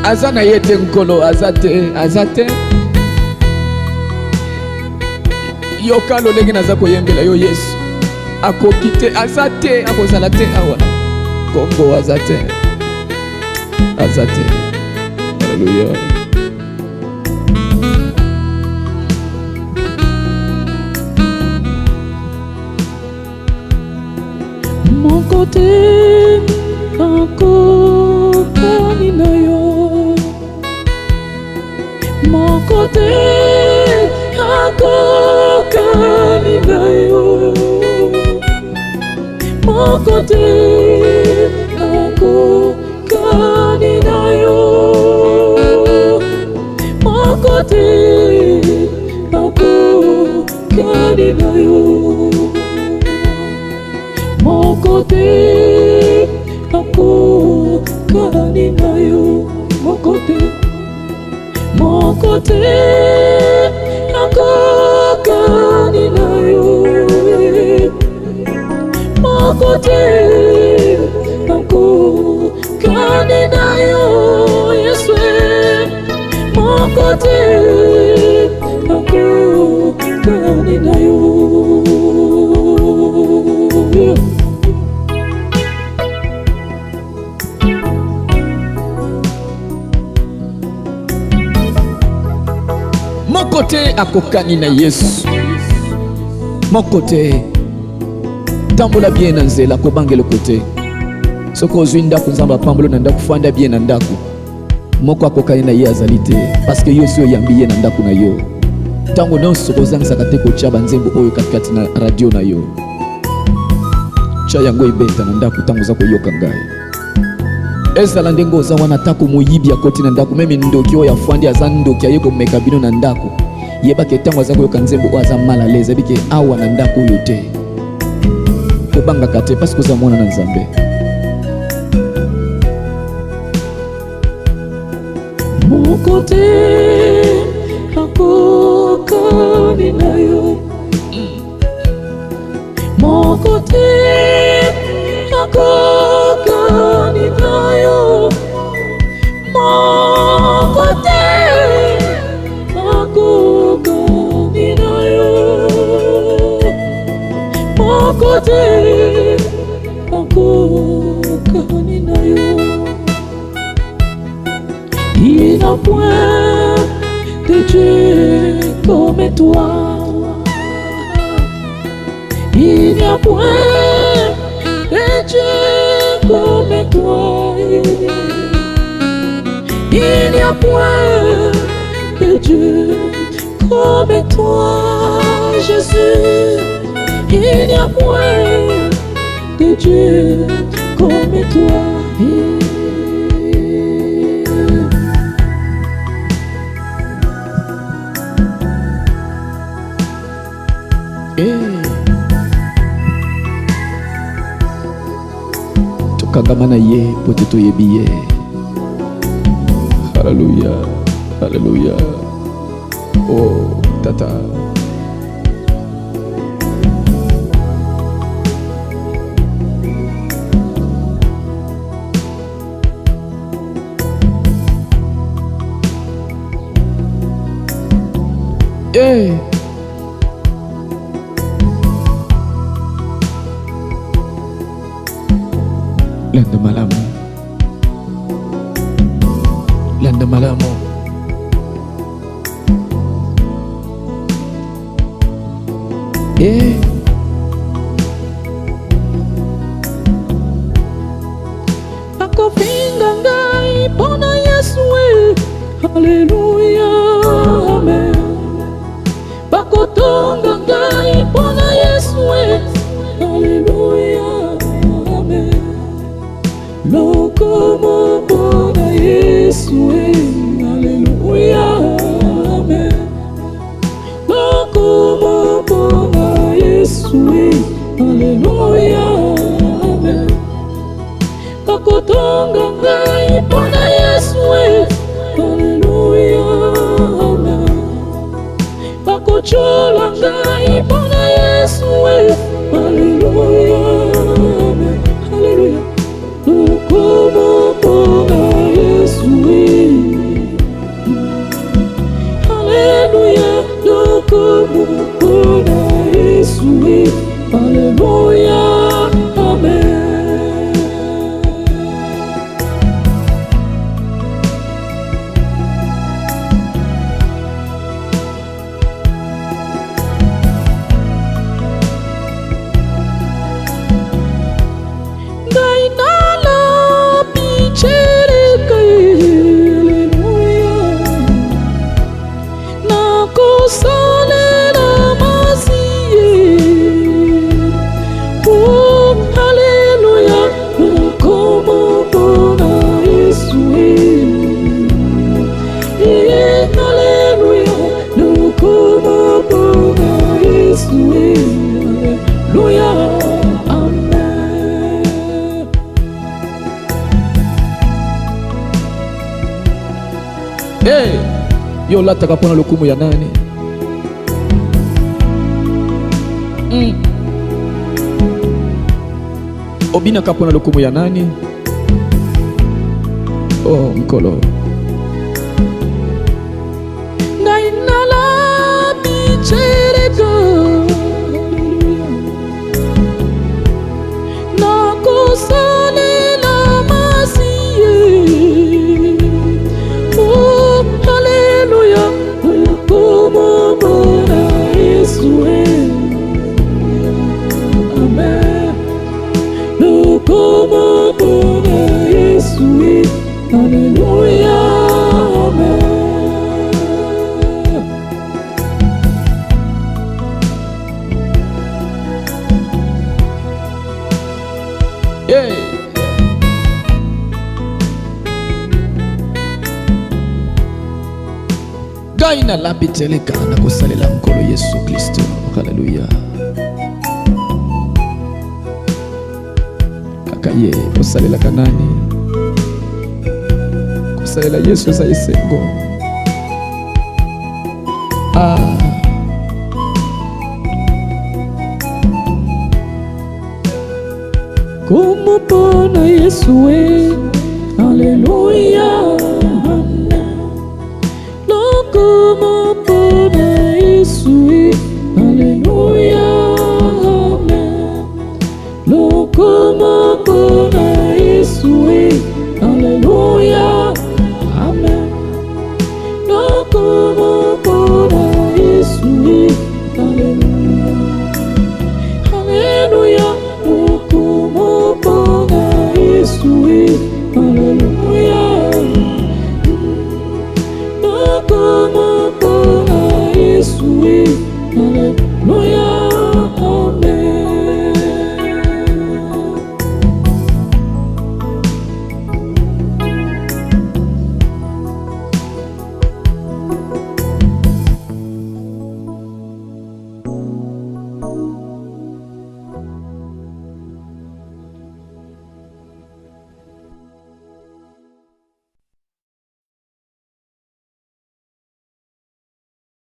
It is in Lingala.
azana yete nkolo azate yoka lolenge naza koyembela yo Yesu akokite azate akozala te awa Kongo azate Alleluia. Mon côté Akokani na yo, mon côté Akokani na yo, mon côté Akokani na yo, mon côté Akokani na yo, mon côté Akokani na yo, mon côté Akokani na yo, mon côté Akokani na yo, Yesu, mon côté Akokani na yo. Mon côté Akokani na Yesu, mon côté tambola bien na nzela kobangela côté soko ozwinda kunzamba pambolo na ndako fanda bien na ndako moko Akokani na ye azali te parce que yo si oyambi ye na ndako na yo tango nyonso kozangisaka te kotia banzembo oyo katikati na radio na yo tia yango ebeta na ndako tango oza koyoka ngai ezala ndenge oza wana tako moyibi akoti na ndako meme ndoki oyo afandi aza ndoki aye komeka bino na ndako yebake tango aza koyoka nzembo oyo aza mal à l'aise ebike awa na ndako oyo te tobangaka te parce que oza mwana na Nzambe. Mon côté Akokani na yo, mon côté Akokani na yo, mon côté Akokani na yo, mon côté Akokani na yo. Il n'y a point de Dieu comme toi. Il n'y a point de Dieu comme toi. Il n'y a point de Dieu comme toi, Jésus. Il n'y a point de Dieu comme toi. Kangamana ye poteto yebiye. Alleluia, Alleluia. Oh tata. Eh. Landa malamu, landa malamu. Akofinga ngai pona Yesu, Alleluia, amen. Bakotonga ngai pona Yesu, Alleluia, amen. Lokomo pona Yesu, Alleluia, amen. Lokomo pona Yesu, Alleluia, amen. Bakotonga ngai pona Yesu, Alleluia, amen. Bakochola ngai pona Yesu, Alleluia, amen. Alleluia. Lokomo pona Yesu, Yesu, Alleluia, Amen. Yo lata kapona lukumu ya nani? Obina kapona lukumu ya nani? Oh, mkolo Ngainala bichereka nakosale la masiye. Oh, Alleluia, como bona Yesu, Amen. Como bona Yesu, Alleluia, Amen. Gaina lapiteleka na kusalela mkolo Yesu Kristo. Haleluya. Kakaye kusalela kanani? Kusalela Yesu sa isengo. Como bona Yesu, Alleluia, Amen. Como